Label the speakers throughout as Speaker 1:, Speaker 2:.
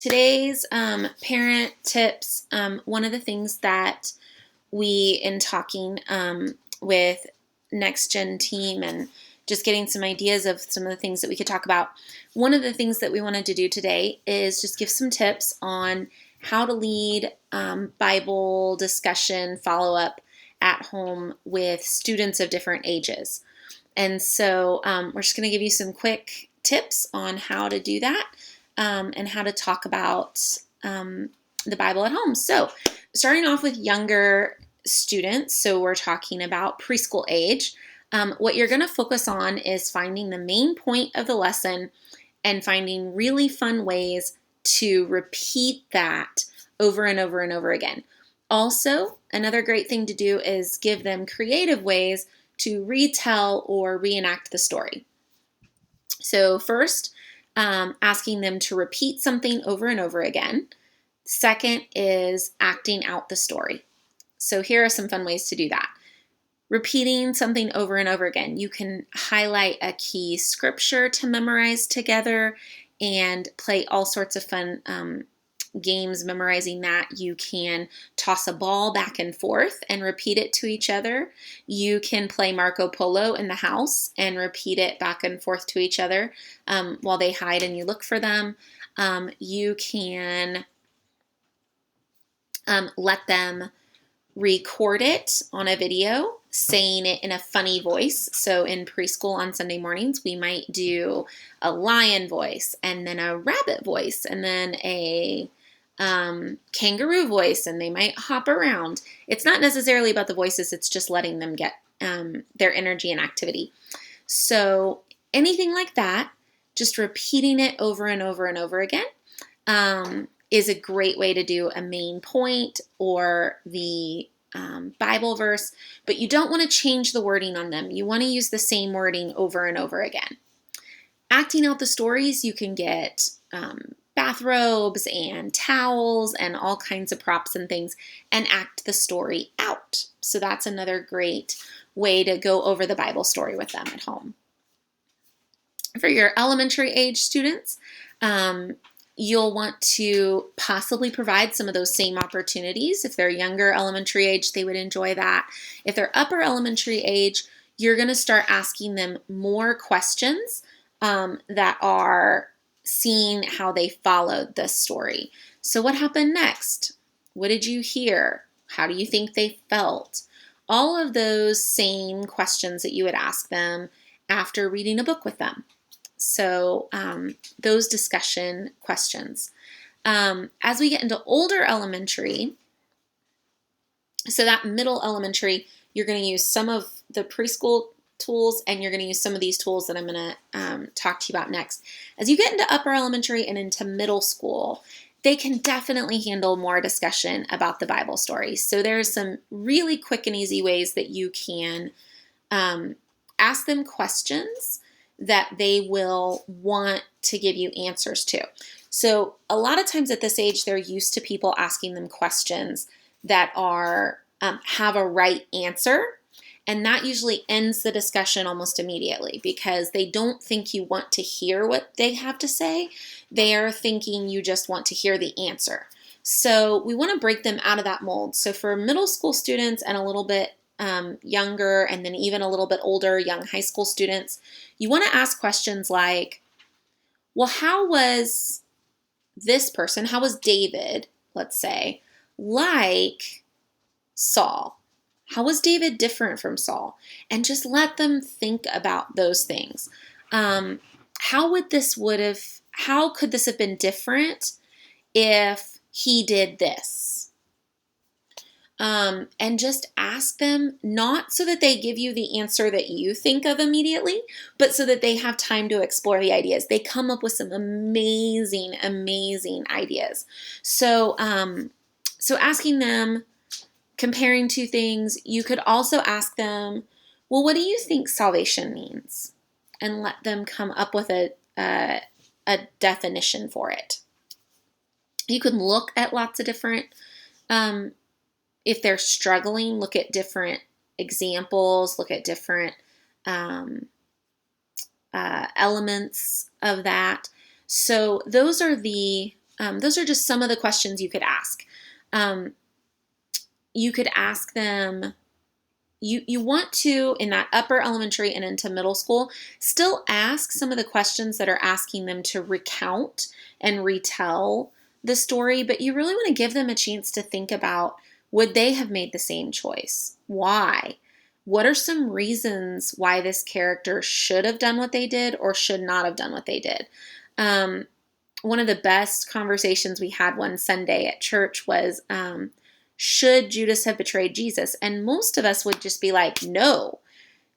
Speaker 1: Today's parent tips, one of the things that we, in talking with Next Gen team and just getting some ideas of some of the things that we could talk about, one of the things that we wanted to do today is just give some tips on how to lead Bible discussion follow-up at home with students of different ages. And so we're just going to give you some quick tips on how to do that and how to talk about the Bible at home. So starting off with younger students, so we're talking about preschool age, what you're going to focus on is finding the main point of the lesson and finding really fun ways to repeat that over and over and over again. Also, another great thing to do is give them creative ways to retell or reenact the story. So first, asking them to repeat something over and over again. Second is acting out the story. So here are some fun ways to do that. Repeating something over and over again. You can highlight a key scripture to memorize together and play all sorts of fun games memorizing that. You can toss a ball back and forth and repeat it to each other. You can play Marco Polo in the house and repeat it back and forth to each other while they hide and you look for them. You can let them record it on a video, saying it in a funny voice. So in preschool on Sunday mornings, we might do a lion voice and then a rabbit voice and then a kangaroo voice, and they might hop around. It's not necessarily about the voices, it's just letting them get their energy and activity. So anything like that, just repeating it over and over and over again is a great way to do a main point or the Bible verse, but you don't want to change the wording on them. You want to use the same wording over and over again. Acting out the stories, you can get bathrobes and towels and all kinds of props and things and act the story out. So that's another great way to go over the Bible story with them at home. For your elementary age students, you'll want to possibly provide some of those same opportunities. If they're younger elementary age, they would enjoy that. If they're upper elementary age, you're going to start asking them more questions that are seeing how they followed this story. So what happened next? What did you hear? How do you think they felt? All of those same questions that you would ask them after reading a book with them. So those discussion questions. As we get into older elementary, so that middle elementary, you're going to use some of the preschool tools and you're going to use some of these tools that I'm going to talk to you about next. As you get into upper elementary and into middle school, they can definitely handle more discussion about the Bible story. So there's some really quick and easy ways that you can ask them questions that they will want to give you answers to. So a lot of times at this age, they're used to people asking them questions that are have a right answer. And that usually ends the discussion almost immediately because they don't think you want to hear what they have to say. They are thinking you just want to hear the answer. So we want to break them out of that mold. So for middle school students and a little bit younger and then even a little bit older, young high school students, you want to ask questions like, well, how was this person, how was David, let's say, like Saul? How was David different from Saul? And just let them think about those things. How could this have been different if he did this? And just ask them, not so that they give you the answer that you think of immediately, but so that they have time to explore the ideas. They come up with some amazing, amazing ideas. So asking them, comparing two things, you could also ask them, well, what do you think salvation means? And let them come up with a definition for it. You can look at lots of different, if they're struggling, look at different examples, look at different elements of that. So those are the those are just some of the questions you could ask. You could ask them, you want to, in that upper elementary and into middle school, still ask some of the questions that are asking them to recount and retell the story, but you really want to give them a chance to think about, would they have made the same choice? Why? What are some reasons why this character should have done what they did or should not have done what they did? One of the best conversations we had one Sunday at church was, should Judas have betrayed Jesus? And most of us would just be like, no,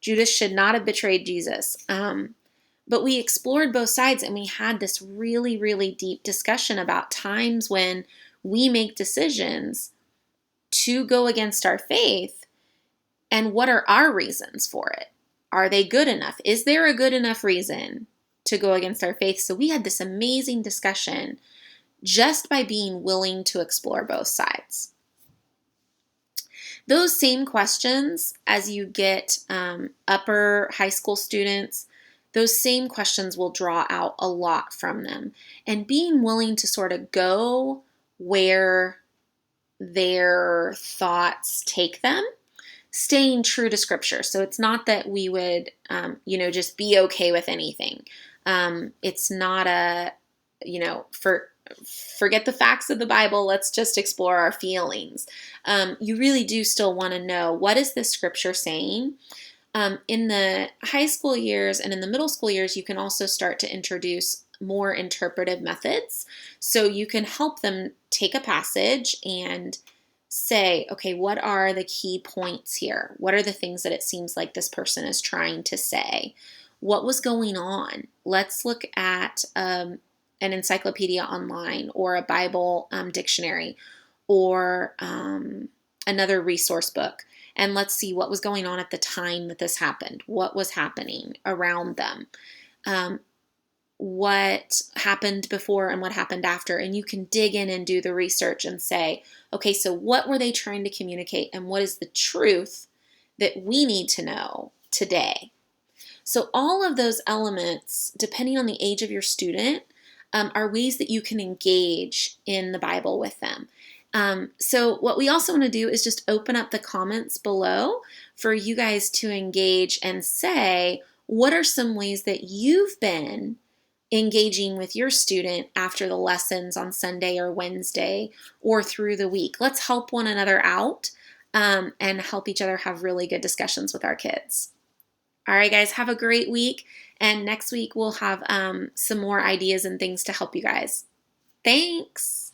Speaker 1: Judas should not have betrayed Jesus. But we explored both sides, and we had this really, really deep discussion about times when we make decisions to go against our faith, and what are our reasons for it? Are they good enough? Is there a good enough reason to go against our faith? So we had this amazing discussion just by being willing to explore both sides. Those same questions, as you get upper high school students, those same questions will draw out a lot from them. And being willing to sort of go where their thoughts take them, staying true to Scripture. So it's not that we would, just be okay with anything. It's not a, forget the facts of the Bible, let's just explore our feelings. You really do still want to know, what is this Scripture saying? In the high school years and in the middle school years, you can also start to introduce more interpretive methods. So you can help them take a passage and say, okay, what are the key points here? What are the things that it seems like this person is trying to say? What was going on? Let's look at an encyclopedia online, or a Bible dictionary, or another resource book. And let's see what was going on at the time that this happened. What was happening around them? What happened before and what happened after? And you can dig in and do the research and say, okay, so what were they trying to communicate? And what is the truth that we need to know today? So all of those elements, depending on the age of your student, are ways that you can engage in the Bible with them. So what we also want to do is just open up the comments below for you guys to engage and say, what are some ways that you've been engaging with your student after the lessons on Sunday or Wednesday or through the week? Let's help one another out and help each other have really good discussions with our kids. All right, guys, have a great week. And next week we'll have some more ideas and things to help you guys. Thanks.